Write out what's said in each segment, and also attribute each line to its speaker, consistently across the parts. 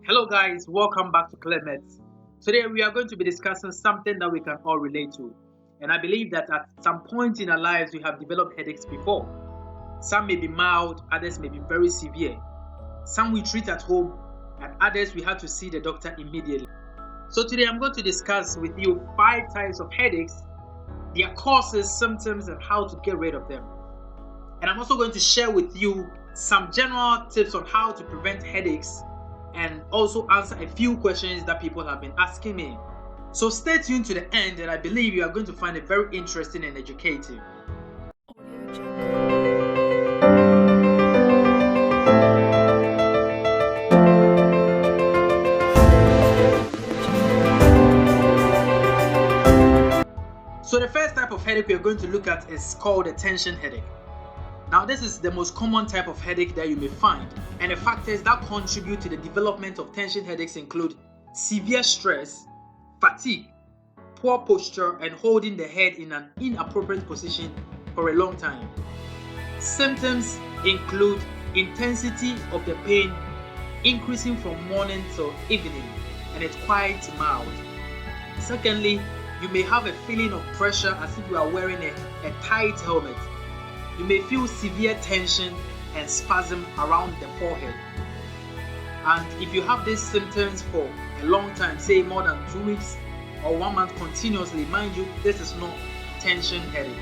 Speaker 1: Hello guys, welcome back to Clements. Today we are going to be discussing something that we can all relate to. And I believe that at some point in our lives we have developed headaches before. Some may be mild, others may be very severe. Some we treat at home and others we have to see the doctor immediately. So today I'm going to discuss with you 5 types of headaches, their causes, symptoms and how to get rid of them. And I'm also going to share with you some general tips on how to prevent headaches and also answer a few questions that people have been asking me. So stay tuned to the end and I believe you are going to find it very interesting and educative. So the first type of headache we are going to look at is called a tension headache. Now this is the most common type of headache that you may find, and the factors that contribute to the development of tension headaches include severe stress, fatigue, poor posture, and holding the head in an inappropriate position for a long time. Symptoms include intensity of the pain increasing from morning till evening, and it's quite mild. Secondly, you may have a feeling of pressure as if you are wearing a tight helmet. You may feel severe tension and spasm around the forehead. And if you have these symptoms for a long time, say more than 2 weeks or 1 month continuously, mind you, this is not tension headache.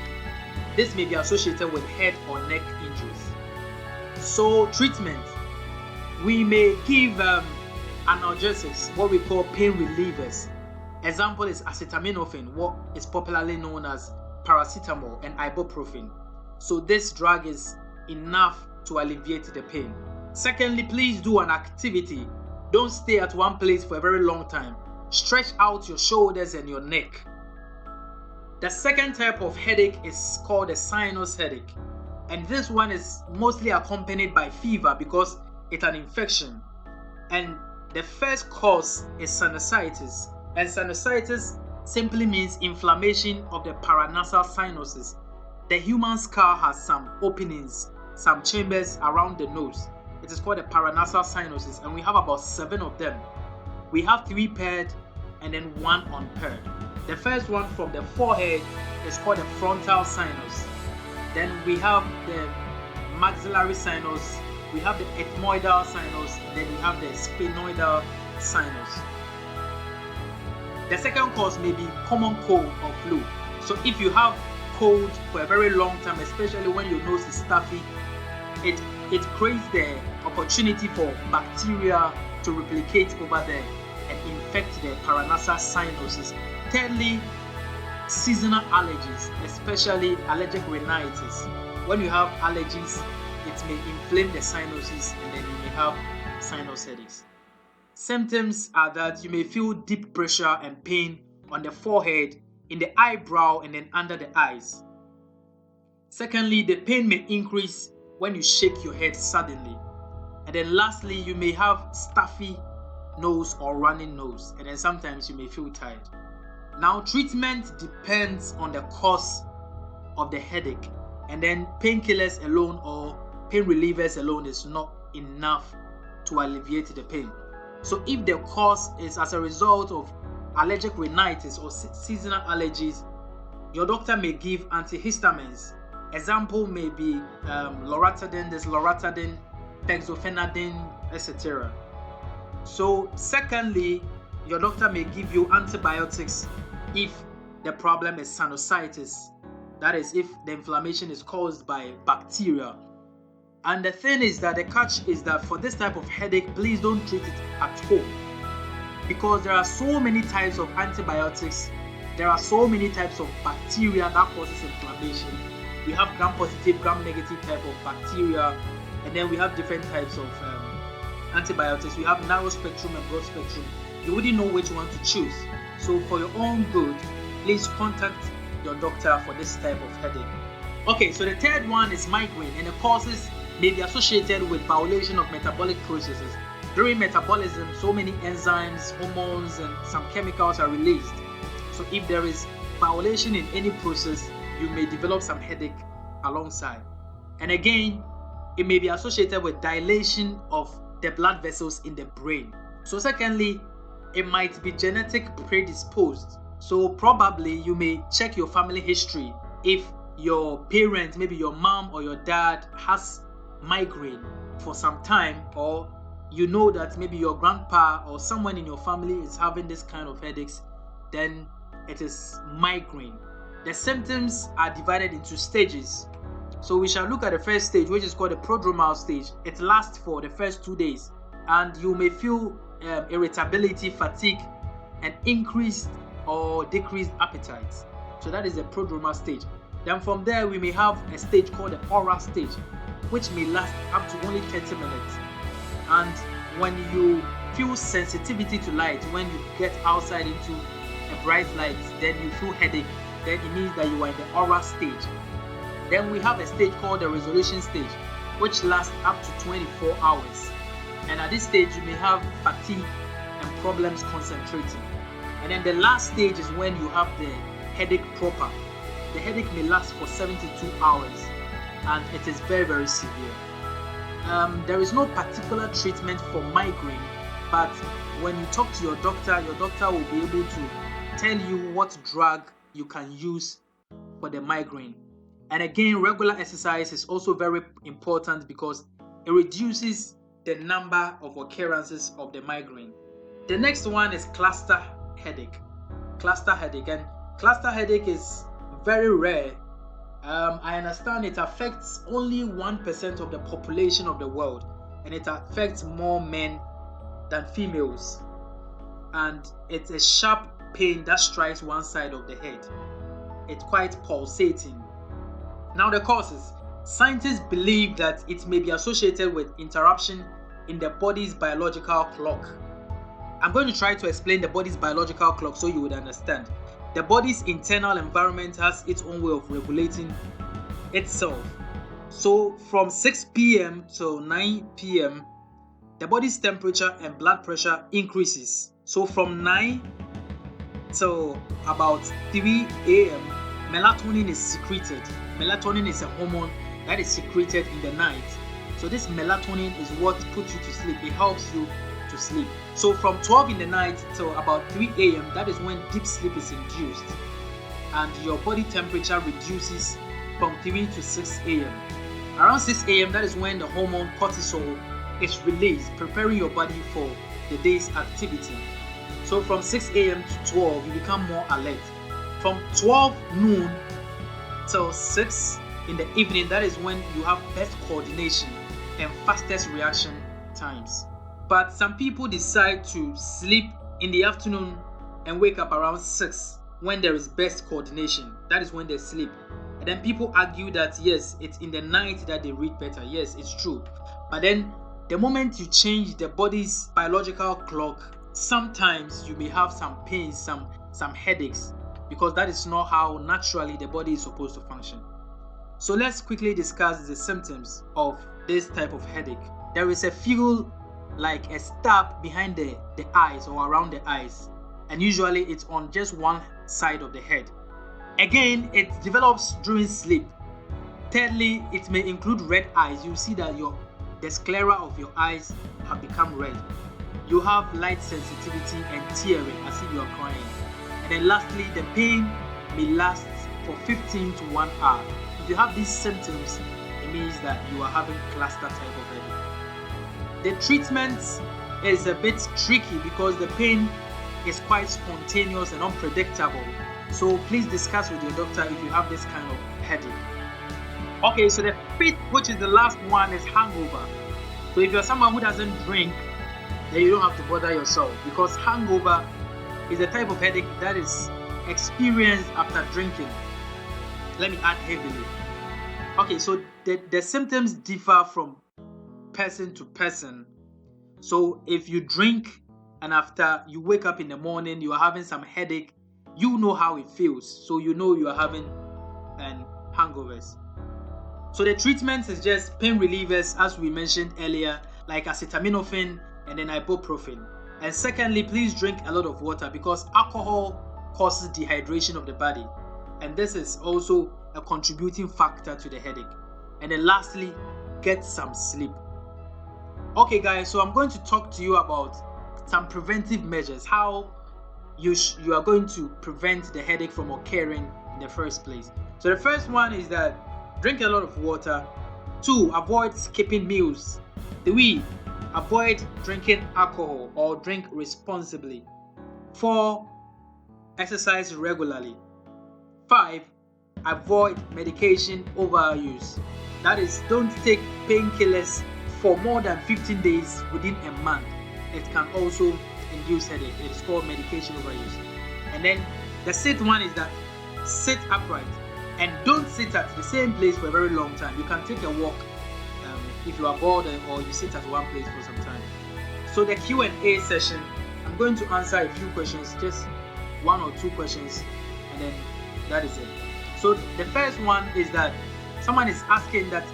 Speaker 1: This may be associated with head or neck injuries. So treatment, we may give analgesics, what we call pain relievers. Example is acetaminophen, what is popularly known as paracetamol, and ibuprofen. So this drug is enough to alleviate the pain. Secondly, please do an activity. Don't stay at one place for a very long time. Stretch out your shoulders and your neck. The second type of headache is called a sinus headache. And this one is mostly accompanied by fever because it's an infection. And the first cause is sinusitis. And sinusitis simply means inflammation of the paranasal sinuses. The human skull has some openings, some chambers around the nose. It is called the paranasal sinuses, and we have about 7 of them. We have 3 paired and then 1 unpaired. The first one from the forehead is called the frontal sinus. Then we have the maxillary sinus, we have the ethmoidal sinus, and then we have the sphenoidal sinus. The second cause may be common cold or flu. So if you have cold for a very long time, especially when your nose is stuffy, it creates the opportunity for bacteria to replicate over there and infect the paranasal sinuses. Thirdly, seasonal allergies, especially allergic rhinitis. When you have allergies, it may inflame the sinuses and then you may have sinus headaches. Symptoms are that you may feel deep pressure and pain on the forehead, in the eyebrow, and then under the eyes. Secondly, the pain may increase when you shake your head suddenly. And then lastly, you may have stuffy nose or running nose, and then sometimes you may feel tired. Now, treatment depends on the cause of the headache, and then painkillers alone or pain relievers alone is not enough to alleviate the pain. So if the cause is as a result of allergic rhinitis or seasonal allergies, your doctor may give antihistamines. Example may be loratadine, fexofenadine, etc. So secondly, your doctor may give you antibiotics if the problem is sinusitis. That is, if the inflammation is caused by bacteria. And the thing is that the catch is that for this type of headache, please don't treat it at home, because there are so many types of antibiotics, there are so many types of bacteria that causes inflammation. We have gram-positive, gram-negative type of bacteria, and then we have different types of antibiotics. We have narrow spectrum and broad spectrum. You wouldn't know which one to choose. So for your own good, please contact your doctor for this type of headache. Okay, so the third one is migraine, and the causes may be associated with violation of metabolic processes. During metabolism, so many enzymes, hormones, and some chemicals are released. So if there is violation in any process, you may develop some headache alongside. And again, it may be associated with dilation of the blood vessels in the brain. So secondly, it might be genetic predisposed. So probably you may check your family history. If your parent, maybe your mom or your dad, has migraine for some time, or you know that maybe your grandpa or someone in your family is having this kind of headaches, then it is migraine. The symptoms are divided into stages. So we shall look at the first stage, which is called the prodromal stage. It lasts for the first 2 days, and you may feel irritability, fatigue, and increased or decreased appetite. So that is the prodromal stage. Then from there, we may have a stage called the oral stage, which may last up to only 30 minutes. And when you feel sensitivity to light, when you get outside into a bright light, then you feel headache, then it means that you are in the oral stage. Then we have a stage called the resolution stage, which lasts up to 24 hours. And at this stage, you may have fatigue and problems concentrating. And then the last stage is when you have the headache proper. The headache may last for 72 hours, and it is very, very severe. There is no particular treatment for migraine, but when you talk to your doctor will be able to tell you what drug you can use for the migraine. And again, regular exercise is also very important because it reduces the number of occurrences of the migraine. The next one is cluster headache. Cluster headache, and cluster headache is very rare. I understand it affects only 1% of the population of the world, and it affects more men than females. And it's a sharp pain that strikes one side of the head. It's quite pulsating. Now the causes. Scientists believe that it may be associated with interruption in the body's biological clock. I'm going to try to explain the body's biological clock so you would understand. The body's internal environment has its own way of regulating itself. So from 6 p.m. to 9 p.m., the body's temperature and blood pressure increases. So from 9 till about 3 a.m., melatonin is secreted. Melatonin is a hormone that is secreted in the night. So this melatonin is what puts you to sleep. It helps you to sleep. So from 12 in the night till about 3 a.m., that is when deep sleep is induced. And your body temperature reduces from 3 to 6 a.m. Around 6 a.m., that is when the hormone cortisol is released, preparing your body for the day's activity. So from 6 a.m. to 12, you become more alert. From 12 noon till 6 in the evening, that is when you have best coordination and fastest reaction times. But some people decide to sleep in the afternoon and wake up around 6 when there is best coordination. That is when they sleep. And then people argue that yes, it's in the night that they read better. Yes, it's true. But then the moment you change the body's biological clock, sometimes you may have some pains, some headaches, because that is not how naturally the body is supposed to function. So let's quickly discuss the symptoms of this type of headache. There is a feel like a stab behind the eyes or around the eyes, and usually it's on just one side of the head. Again, it develops during sleep. Thirdly, it may include red eyes. You see that the sclera of your eyes have become red. You have light sensitivity and tearing as if you are crying. And then lastly, the pain may last for 15 to 1 hour. If you have these symptoms, it means that you are having cluster type of headache. The treatment is a bit tricky because the pain is quite spontaneous and unpredictable. So please discuss with your doctor if you have this kind of headache. Okay, so the fifth, which is the last one, is hangover. So if you're someone who doesn't drink, then you don't have to bother yourself, because hangover is a type of headache that is experienced after drinking. Let me add heavily. Okay, so the symptoms differ from person to person. So if you drink and after you wake up in the morning, you are having some headache, you know how it feels. So you know you are having hangovers. So the treatment is just pain relievers, as we mentioned earlier, like acetaminophen and then ibuprofen. And secondly, please drink a lot of water, because alcohol causes dehydration of the body, and this is also a contributing factor to the headache. And then lastly, get some sleep. Okay guys, so I'm going to talk to you about some preventive measures, how you are going to prevent the headache from occurring in the first place. So the first one is that drink a lot of water. 2, avoid skipping meals. 3, avoid drinking alcohol or drink responsibly. 4, exercise regularly. 5, avoid medication overuse. That is, don't take painkillers for more than 15 days within a month. It can also induce headache. It is called medication overuse. And then the 6th one is that sit upright and don't sit at the same place for a very long time. You can take a walk if you are bored, or you sit at one place for some time. So the Q&A session, I'm going to answer a few questions, just 1 or 2 questions, and then that is it. So the first one is that someone is asking that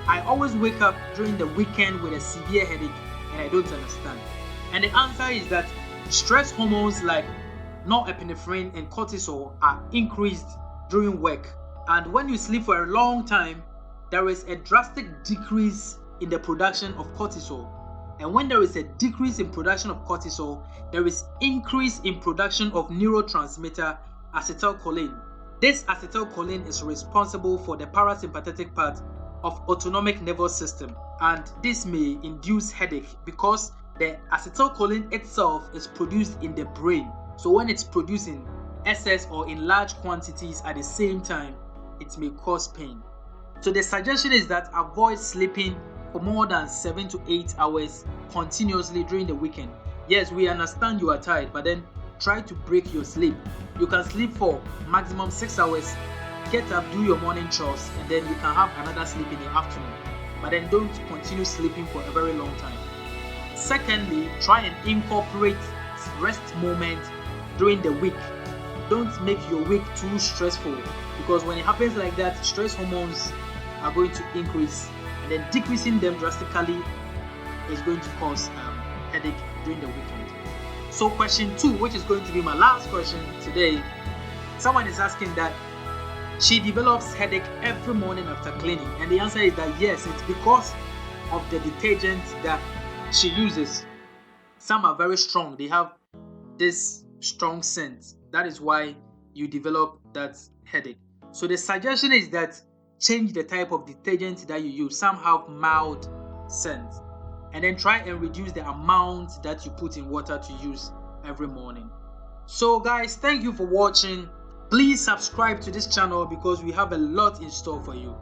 Speaker 1: I always wake up during the weekend with a severe headache and I don't understand. And the answer is that stress hormones like norepinephrine and cortisol are increased during work. And when you sleep for a long time, there is a drastic decrease in the production of cortisol. And when there is a decrease in production of cortisol, there is increase in production of neurotransmitter acetylcholine. This acetylcholine is responsible for the parasympathetic part of autonomic nervous system, and this may induce headache because the acetylcholine itself is produced in the brain. So when it's produced in excess or in large quantities at the same time, it may cause pain. So the suggestion is that avoid sleeping for more than 7 to 8 hours continuously during the weekend. Yes, we understand you are tired, but then try to break your sleep. You can sleep for maximum 6 hours, get up, do your morning chores, and then you can have another sleep in the afternoon. But then don't continue sleeping for a very long time. Secondly, try and incorporate rest moments during the week. Don't make your week too stressful, because when it happens like that, stress hormones are going to increase, and then decreasing them drastically is going to cause headache during the weekend. So question 2, which is going to be my last question today, someone is asking that she develops headache every morning after cleaning, and the answer is that yes, it's because of the detergent that she uses. Some are very strong, they have this strong scent. That is why you develop that headache. So the suggestion is that change the type of detergent that you use. Some have mild scent, and then try and reduce the amount that you put in water to use every morning. So guys, thank you for watching. Please subscribe to this channel because we have a lot in store for you.